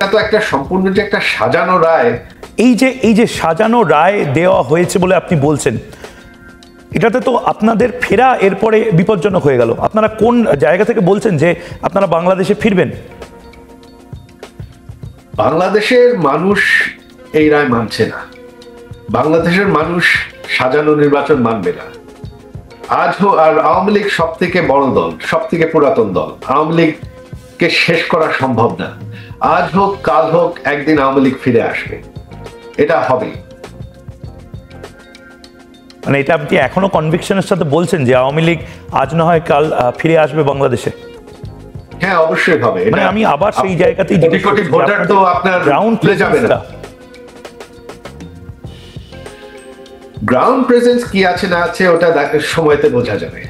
এটা তো একটা সম্পূর্ণ যে একটা সাজানো রায়, এই যে সাজানো রায় দেওয়া হয়েছে বলে আপনি বলছেন, এটাতে তো আপনাদের ফেরা এরপরে বিপজ্জনক হয়ে গেল। আপনারা কোন জায়গা থেকে বলছেন যে আপনারা বাংলাদেশে ফিরবেন? বাংলাদেশের মানুষ এই রায় মানছে না। বাংলাদেশের মানুষ সাজানো নির্বাচন মানবে না। আর আওয়ামী লীগ সব থেকে বড় দল, সব থেকে পুরাতন দল। আওয়ামী লীগকে শেষ করা সম্ভব না। আজ হোক কাল হোক একদিন আওয়ামী লীগ ফিরে আসবে, এটা হবে। মানে এটা আপনি এখনো কনভিকশনের সাথে বলছেন যে আওয়ামী লীগ আজ না হয় কাল ফিরে আসবে বাংলাদেশে? হ্যাঁ, অবশ্যই হবে। মানে আমি আবার সেই জায়গাতেই কোটি কোটি ভোটার তো আপনার গ্রাউন্ড প্লে যাবে না। গ্রাউন্ড প্রেজেন্স কি আছে না আছে ওটা সময়তে বোঝা যাবে।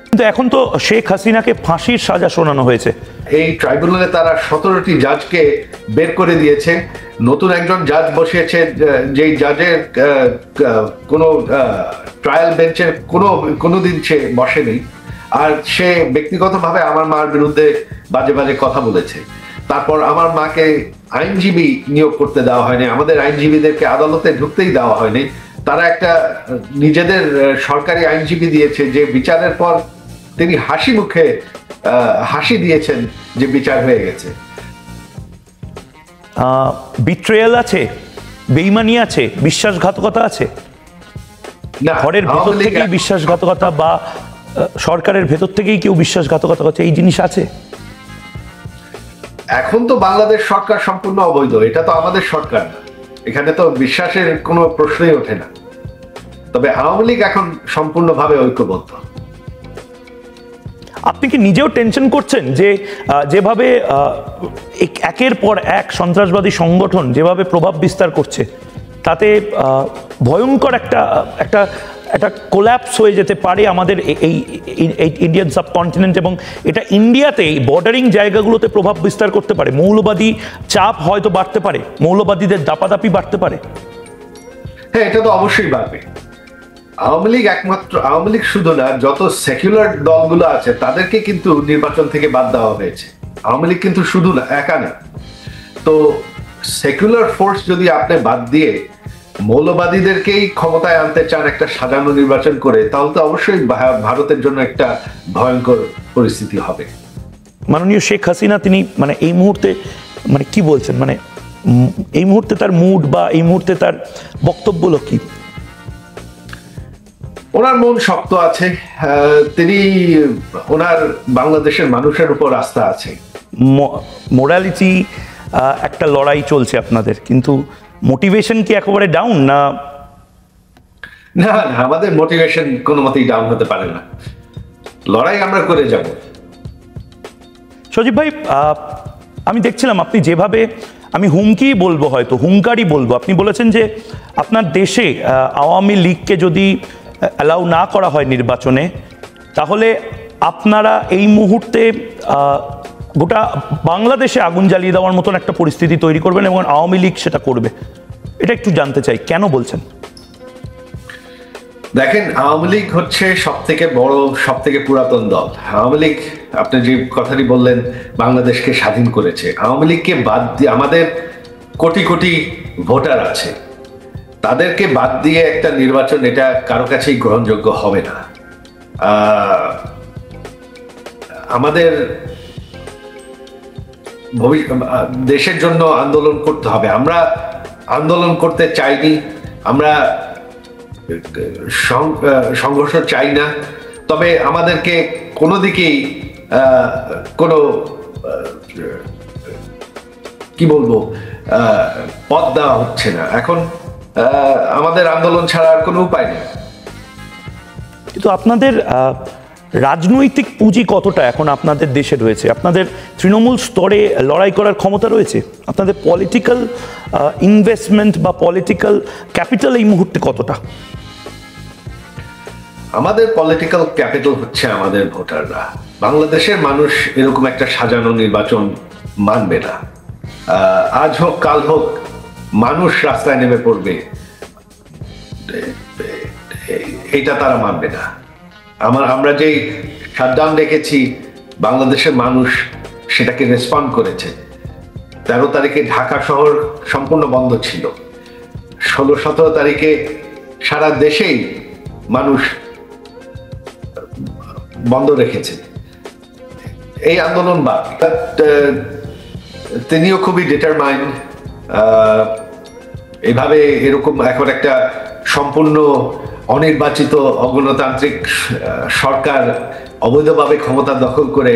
কিন্তু এখন তো শেখ হাসিনাকে ফাঁসির সাজা শোনানো হয়েছে। এই ট্রাইব্যুনালে তারা 17টি জাজকে বের করে দিয়েছে। নতুন একজন জাজ বসিয়েছে, যেই জাজের কোনো ট্রায়াল বেঞ্চে কোনোদিন সে বসেনি। আর সে ব্যক্তিগতভাবে আমার মার বিরুদ্ধে বাজে বাজে কথা বলেছে। তারপর আমার মাকে আইনজীবী নিয়োগ করতে দেওয়া হয়নি, আমাদের আইনজীবীদেরকে আদালতে ঢুকতেই দেওয়া হয়নি। তারা একটা নিজেদের সরকারি আইনজীবী দিয়েছে, যে বিচারের পর তিনি হাসি মুখে হাসি দিয়েছেন যে বিচার হয়ে গেছে। বিট্রেয়াল আছে, বেইমানি আছে, বিশ্বাসঘাতকতা আছে। না, ঘরের ভেতর থেকেই বিশ্বাসঘাতকতা বা সরকারের ভেতর থেকেই কেউ বিশ্বাসঘাতকতা করছে, এই জিনিস আছে? এখন তো বাংলাদেশ সরকার সম্পূর্ণ অবৈধ, এটা তো আমাদের সরকার না, এখানে তো বিশ্বাসের কোনো প্রশ্নই ওঠে না। তবে আওয়ামী লীগ এখন সম্পূর্ণভাবে ঐক্যবদ্ধ। আপনি কি নিজেও টেনশন করছেন যে যেভাবে একের পর এক সন্ত্রাসবাদী সংগঠন যেভাবে প্রভাব বিস্তার করছে, তাতে ভয়ঙ্কর একটা একটা একটা কোল্যাপস হয়ে যেতে পারে আমাদের এই ইন্ডিয়ান সাবকন্টিনেন্ট, এবং এটা ইন্ডিয়াতে এই বর্ডারিং জায়গাগুলোতে প্রভাব বিস্তার করতে পারে? মৌলবাদী চাপ হয়তো বাড়তে পারে, মৌলবাদীদের দাপাদাপি বাড়তে পারে। হ্যাঁ, এটা তো অবশ্যই বাড়বে। আওয়ামী লীগ শুধু না, যত সেকুলার দলগুলো আছে তাদেরকে কিন্তু নির্বাচন থেকে বাদ দেওয়া হয়েছে। আওয়ামী লীগ কিন্তু শুধু না, একা না। তো সেকুলার ফোর্স যদি আপনি বাদ দিয়ে মৌলবাদীদেরকেই ক্ষমতায় আনতে চান একটা সাজানো নির্বাচন করে, তাহলে তো অবশ্যই ভারতের জন্য একটা ভয়ঙ্কর পরিস্থিতি হবে। মাননীয় শেখ হাসিনা তিনি মানে এই মুহূর্তে মানে কি বলছেন, মানে এই মুহূর্তে তার মুড বা এই মুহূর্তে তার বক্তব্যগুলো কি? ওনার মন শক্ত আছে, তিনি ওনার বাংলাদেশের মানুষের উপর আস্থা আছে। মোরালিটি একটা লড়াই চলছে আপনাদের, কিন্তু মোটিভেশন কি একেবারে ডাউন? না না, আমাদের মোটিভেশন কোনো মতেই ডাউন হতে পারে না, লড়াই আমরা করে যাব। সজীব ভাই, আমি দেখছিলাম আপনি যেভাবে, আমি হুমকি বলবো, হয়তো হুঙ্কারই বলবো, আপনি বলেছেন যে আপনার দেশে আওয়ামী লীগকে যদি অ্যালাউ না করা হয় নির্বাচনে, তাহলে আপনারা এই মুহূর্তে গোটা বাংলাদেশে আগুন জ্বালিয়ে দেওয়ার মতন একটা পরিস্থিতি তৈরি করবেন, এবং আওয়ামী লীগ সেটা করবে। এটা একটু জানতে চাই, কেন বলছেন? দেখেন, আওয়ামী লীগ হচ্ছে সব থেকে বড়, সব থেকে পুরাতন দল। আওয়ামী লীগ, আপনি যে কথাটি বললেন, বাংলাদেশকে স্বাধীন করেছে। আওয়ামী লীগকে বাদ দিয়ে আমাদের কোটি কোটি ভোটার আছে, তাদেরকে বাদ দিয়ে একটা নির্বাচন, এটা কারো কাছেই গ্রহণযোগ্য হবে না। আমাদের দেশের জন্য আন্দোলন করতে হবে। আমরা আন্দোলন করতে চাইনি, আমরা সংঘর্ষ চাই না। তবে আমাদেরকে কোনো দিকেই কোনো কি বলবো পথ দেওয়া হচ্ছে না। এখন আমাদের আন্দোলন ছাড়া আর কোনো উপায় নেই। কিন্তু আপনাদের রাজনৈতিক পুঁজি কতটা এখন আপনাদের দেশে রয়েছে? আপনাদের তৃণমূল স্তরে লড়াই করার ক্ষমতা রয়েছে? আপনাদের পলিটিক্যাল ইনভেস্টমেন্ট বা পলিটিক্যাল ক্যাপিটাল এই মুহূর্তে কতটা? আমাদের পলিটিক্যাল ক্যাপিটাল হচ্ছে আমাদের ভোটাররা। বাংলাদেশের মানুষ এরকম একটা সাজানো নির্বাচন মানবে না। আজ হোক কাল হোক মানুষ রাস্তায় নেমে পড়বে, এটা তারা মানবে না। আমরা যেই শাটডাউন দেখেছি, বাংলাদেশের মানুষ সেটাকে রেসপন্ড করেছে। 13 তারিখে ঢাকা শহর সম্পূর্ণ বন্ধ ছিল। 16-17 তারিখে সারা দেশেই মানুষ বন্ধ রেখেছে। এই আন্দোলন বা তিনিও খুবই ডিটারমাইন্ড। এভাবে এরকম এখন একটা সম্পূর্ণ অনির্বাচিত অগণতান্ত্রিক সরকার অবৈধভাবে ক্ষমতা দখল করে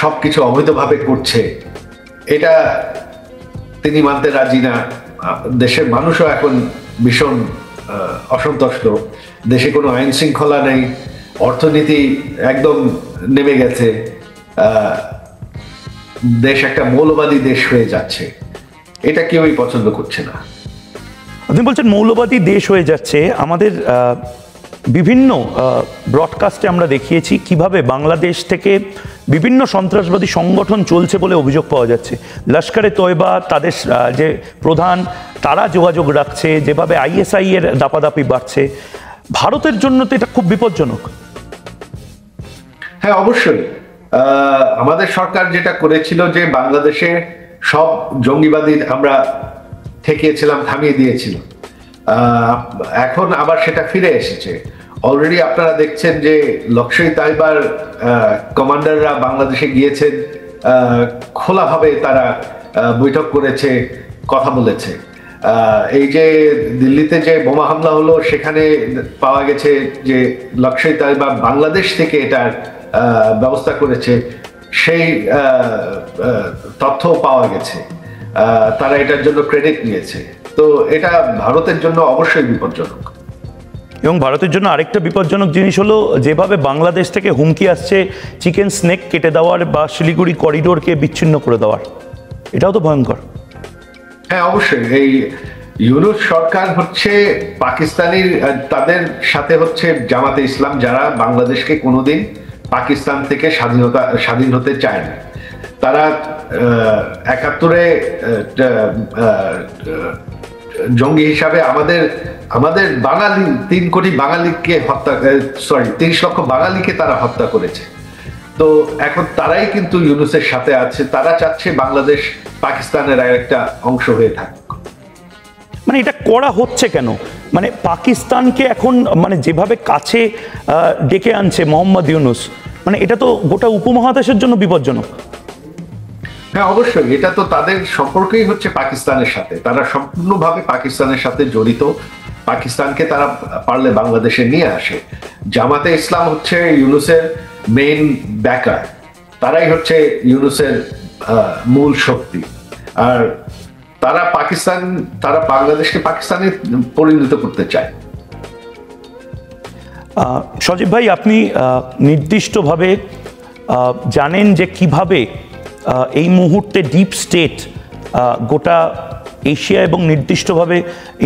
সবকিছু অবৈধভাবে করছে, এটা তিনি মানতে রাজি না। দেশের মানুষও এখন ভীষণ অসন্তুষ্ট। দেশে কোনো আইন শৃঙ্খলা নেই, অর্থনীতি একদম নেমে গেছে, দেশ একটা মৌলবাদী দেশ হয়ে যাচ্ছে। এটা কেউই পছন্দ করছে না। আপনি বলছেন মৌলবাদী দেশ হয়ে যাচ্ছে। আমাদের বিভিন্ন ব্রডকাস্টে আমরা দেখিয়েছি কিভাবে বাংলাদেশ থেকে বিভিন্ন সন্ত্রাসবাদী সংগঠন চলছে বলে অভিযোগ পাওয়া যাচ্ছে। লস্করে তয়বা তাদের যে প্রধান, তারা যোগাযোগ রাখছে, যেভাবে আইএসআই এর দাপাদাপি বাড়ছে। ভারতের জন্য তো এটা খুব বিপজ্জনক। হ্যাঁ, অবশ্যই। আমাদের সরকার যেটা করেছিল যে বাংলাদেশে সব জঙ্গিবাদী আমরা ঠেকিয়েছিলাম, থামিয়ে দিয়েছিলাম। এখন আবার সেটা ফিরে এসেছে। অলরেডি আপনারা দেখছেন যে লস্কর তাইবার কমান্ডাররা বাংলাদেশে গিয়েছেন, খোলাভাবে তারা বৈঠক করেছে, কথা বলেছে। এই যে দিল্লিতে যে বোমা হামলা হলো, সেখানে পাওয়া গেছে যে লস্কর তাইবা বাংলাদেশ থেকে এটার ব্যবস্থা করেছে, সেই তথ্য পাওয়া গেছে। তারা এটার জন্য ক্রেডিট নিয়েছে। তো এটা ভারতের জন্য অবশ্যই বিপজ্জনক। এবং ভারতের জন্য আরেকটা বিপজ্জনক জিনিস হলো যেভাবে বাংলাদেশ থেকে হুমকি আসছে চিকেন স্নেক কেটে দেওয়ার বা শিলিগুড়ি করিডোরকে বিচ্ছিন্ন করে দেওয়ার, এটাও তো ভয়ঙ্কর। হ্যাঁ, অবশ্যই। এই ইউনূস সরকার হচ্ছে পাকিস্তানির, তাদের সাথে হচ্ছে জামাতে ইসলাম, যারা বাংলাদেশকে কোনোদিন পাকিস্তান থেকে স্বাধীন হতে চায় না। তারা 71-এ জঙ্গি হিসাবে আমাদের বাঙালি 3 কোটি বাঙালিকে 30 লক্ষ বাঙালিকে তারা হত্যা করেছে। তো এখন তারাই কিন্তু ইউনূসের সাথে আছে। তারা চাচ্ছে বাংলাদেশ পাকিস্তানের একটা অংশ হয়ে থাকুক। মানে এটা করা হচ্ছে কেন? মানে পাকিস্তানকে এখন মানে যেভাবে কাছে ডেকে আনছে মোহাম্মদ ইউনূস, মানে এটা তো গোটা উপমহাদেশের জন্য বিপজ্জনক। হ্যাঁ, অবশ্যই। এটা তো তাদের সম্পর্কই হচ্ছে পাকিস্তানের সাথে। তারা সম্পূর্ণভাবে পাকিস্তানের সাথে জড়িত। পাকিস্তানকে তারা পারলে বাংলাদেশে নিয়ে আসে। জামাতে ইসলাম হচ্ছে ইউনূসের মেইন ব্যাকার। তারাই হচ্ছে ইউনূসের মূল শক্তি। আর তারা বাংলাদেশকে পাকিস্তানে পরিণত করতে চায়। সজীব ভাই, আপনি নির্দিষ্টভাবে জানেন যে কিভাবে এই মুহূর্তে ডিপ স্টেট গোটা এশিয়া এবং নির্দিষ্টভাবে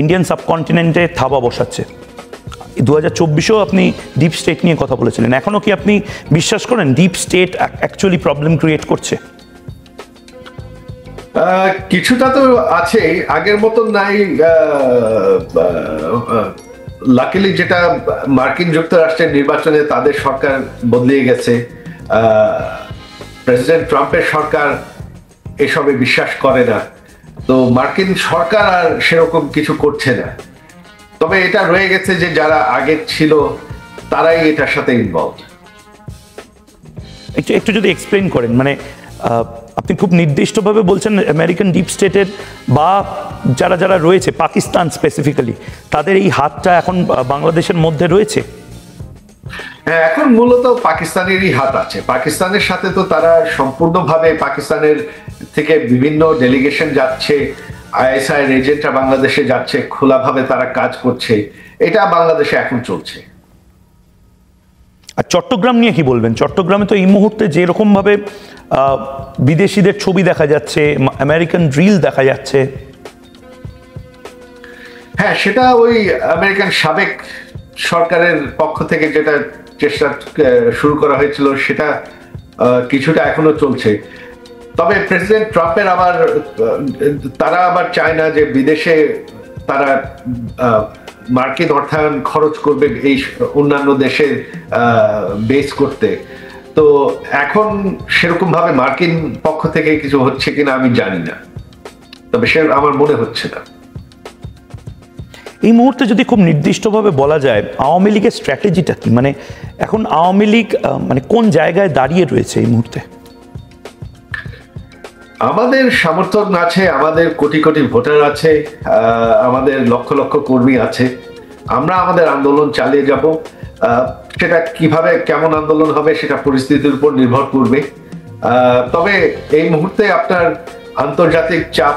ইন্ডিয়ান সাবকন্টিনেন্টে থাবা বসাচ্ছে। 2024-এও আপনি ডিপ স্টেট নিয়ে কথা বলেছিলেন। এখনো কি আপনি বিশ্বাস করেন deep state actually problem create করছে? কিছুটা তো আছে, আগের মতন নাই। লাকিলি যেটা মার্কিন যুক্তরাষ্ট্রের নির্বাচনে তাদের সরকার বদলে গেছে। প্রেসিডেন্ট ট্রাম্পের সরকার এসবে বিশ্বাস করে না। তো মার্কিন সরকার আর সেরকম কিছু করছে না। তবে এটা রয়ে গেছে যে যারা আগে ছিল তারাই এটার সাথে ইনভলভ। একটু যদি এক্সপ্লেইন করেন, মানে আপনি খুব নির্দিষ্টভাবে বলছেন আমেরিকান ডিপ স্টেটের বা যারা যারা রয়েছে পাকিস্তান স্পেসিফিক্যালি, তাদের এই হাতটা এখন বাংলাদেশের মধ্যে রয়েছে। হ্যাঁ, এখন মূলত পাকিস্তানেরই হাত আছে। পাকিস্তানের সাথে তো তারা সম্পূর্ণভাবে, পাকিস্তানের থেকে বিভিন্ন ডেলিগেশন যাচ্ছে, আইএসআই এজেন্টরা বাংলাদেশে যাচ্ছে, খোলাভাবে তারা কাজ করছে। এটা বাংলাদেশে এখন চলছে। আর চট্টগ্রাম নিয়ে কি বলবেন? চট্টগ্রামে তো এই মুহূর্তে যেরকম ভাবে বিদেশিদের ছবি দেখা যাচ্ছে, আমেরিকান ড্রিল দেখা যাচ্ছে। হ্যাঁ, সেটা ওই আমেরিকান সাবেক সরকারের পক্ষ থেকে যেটা চেষ্টা শুরু করা হয়েছিল, সেটা কিছুটা এখনো চলছে। তবে প্রেসিডেন্ট ট্রাম্পের তারা আবার চায় না যে বিদেশে তারা মার্কিন অর্থায়ন খরচ করবে এই অন্যান্য দেশে বেস করতে। তো এখন সেরকম ভাবে মার্কিন পক্ষ থেকে কিছু হচ্ছে কিনা আমি জানি না। তবে সে আমার মনে হচ্ছে না। এই মুহূর্তে যদি খুব নির্দিষ্টভাবে বলা যায় আওয়ামী লীগের স্ট্র্যাটেজিটা কি, মানে এখন আওয়ামী লীগ মানে কোন জায়গায় দাঁড়িয়ে রয়েছে এই মুহূর্তে? আমাদের সমর্থন আছে, আমাদের কোটি কোটি ভোটার আছে, আমাদের লক্ষ লক্ষ কর্মী আছে। আমরা আমাদের আন্দোলন চালিয়ে যাব। সেটা কিভাবে কেমন আন্দোলন হবে সেটা পরিস্থিতির উপর নির্ভর করবে। তবে এই মুহূর্তে আপনার আন্তর্জাতিক চাপ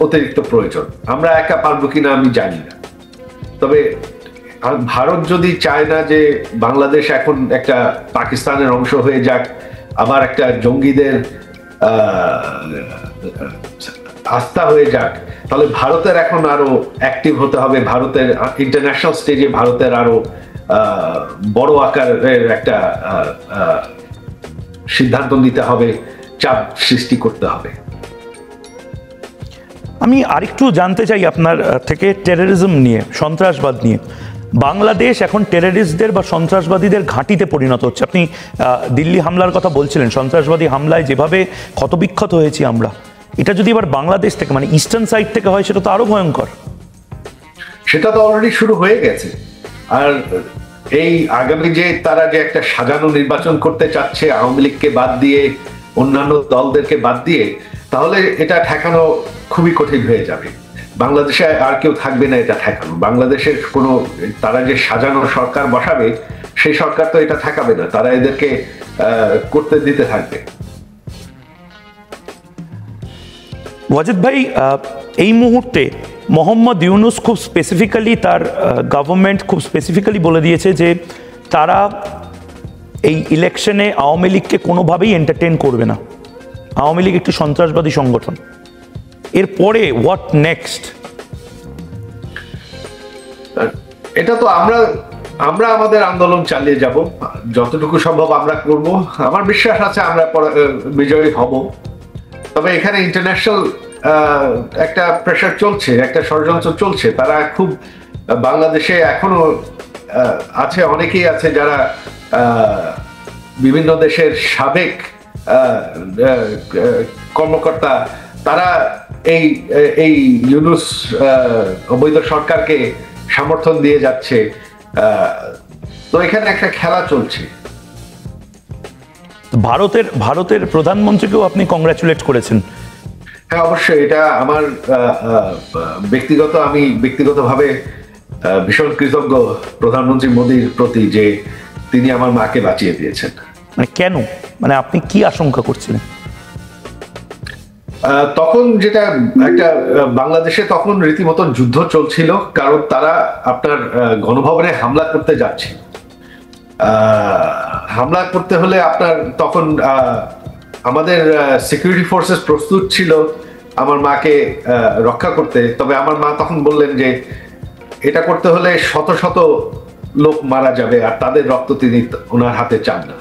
অতিরিক্ত প্রয়োজন। আমরা একা পারবো কিনা আমি জানি না। তবে ভারত যদি চায় না যে বাংলাদেশ এখন একটা পাকিস্তানের অংশ হয়ে যাক, আবার একটা জঙ্গিদের আস্থা হয়ে যাক, তাহলে ভারতের এখন আরো অ্যাক্টিভ হতে হবে। ভারতের ইন্টারন্যাশনাল স্টেজে ভারতের আরো বড় আকারের একটা সিদ্ধান্ত নিতে হবে, চাপ সৃষ্টি করতে হবে। আমি আরেকটু জানতে চাই আপনার থেকে টেররিজম নিয়ে, সন্ত্রাসবাদ নিয়ে। বাংলাদেশ এখন টেররিস্টদের বা সন্ত্রাসবাদীদের ঘাঁটিতে পরিণত হচ্ছে। আপনি দিল্লি হামলার কথা বলছিলেন, সন্ত্রাসবাদী হামলায় যেভাবে ক্ষতবিক্ষত হয়েছি আমরা, এটা যদি এবার বাংলাদেশ থেকে মানে ইস্টার্ন সাইড থেকে হয় সেটা তো আরো ভয়ঙ্কর। সেটা তো অলরেডি শুরু হয়ে গেছে। আর এই আগামী যে তারা যে একটা সাজানো নির্বাচন করতে চাচ্ছে আওয়ামী লীগকে বাদ দিয়ে, অন্যান্য দলদেরকে বাদ দিয়ে, তাহলে এটা ঠেকানো খুবই কঠিন হয়ে যাবে। বাংলাদেশে আর কেউ থাকবে না এটা ঠেকানো। বাংলাদেশের কোনো তারা যে সাজানো সরকার বসাবে সেই সরকার তো এটা ঠেকাবে না, তারা এদেরকে করতে দিতে থাকবে। ওয়াজেদ ভাই, এই মুহূর্তে মোহাম্মদ ইউনূস খুব স্পেসিফিক্যালি তার গভর্নমেন্ট খুব স্পেসিফিক্যালি বলে দিয়েছে যে তারা এই ইলেকশনে আওয়ামী লীগকে কোনোভাবেই এন্টারটেইন করবে না। আওয়ামী লীগ একটি সন্ত্রাসবাদী সংগঠন। এরপরে হোয়াট নেক্সট? এটা তো আমরা আমাদের আন্দোলন চালিয়ে যাব, যতটুকু সম্ভব আমরা করব। আমার বিশ্বাস আছে আমরা বিজয়ী হব। তবে এখানে ইন্টারন্যাশনাল একটা প্রেশার চলছে, একটা ষড়যন্ত্র চলছে। তারা খুব বাংলাদেশে এখনো আছে, অনেকেই আছে যারা বিভিন্ন দেশের সাবেক কর্মকর্তা, তারা এই ইউনূস অবৈধ সরকারকে সমর্থন দিয়ে যাচ্ছে। তো এখানে একটা খেলা চলছে। ভারতের প্রধানমন্ত্রীকেও আপনি কংগ্রাচুলেট করেছেন। হ্যাঁ, অবশ্যই। এটা আমার আমি ব্যক্তিগতভাবে ভীষণ কৃতজ্ঞ প্রধানমন্ত্রী মোদীর প্রতি যে তিনি আমার মাকে বাঁচিয়ে দিয়েছেন। মানে কেন, মানে আপনি কি আশঙ্কা করছিলেন তখন? যেটা একটা বাংলাদেশে তখন রীতিমতো যুদ্ধ চলছিল, কারণ তারা আপনার গণভবনে হামলা করতে যাচ্ছে। হামলা করতে হলে আপনার তখন আমাদের সিকিউরিটি ফোর্সেস প্রস্তুত ছিল আমার মাকে রক্ষা করতে। তবে আমার মা তখন বললেন যে এটা করতে হলে শত শত লোক মারা যাবে, আর তাদের রক্ত তিনি ওনার হাতে চান না।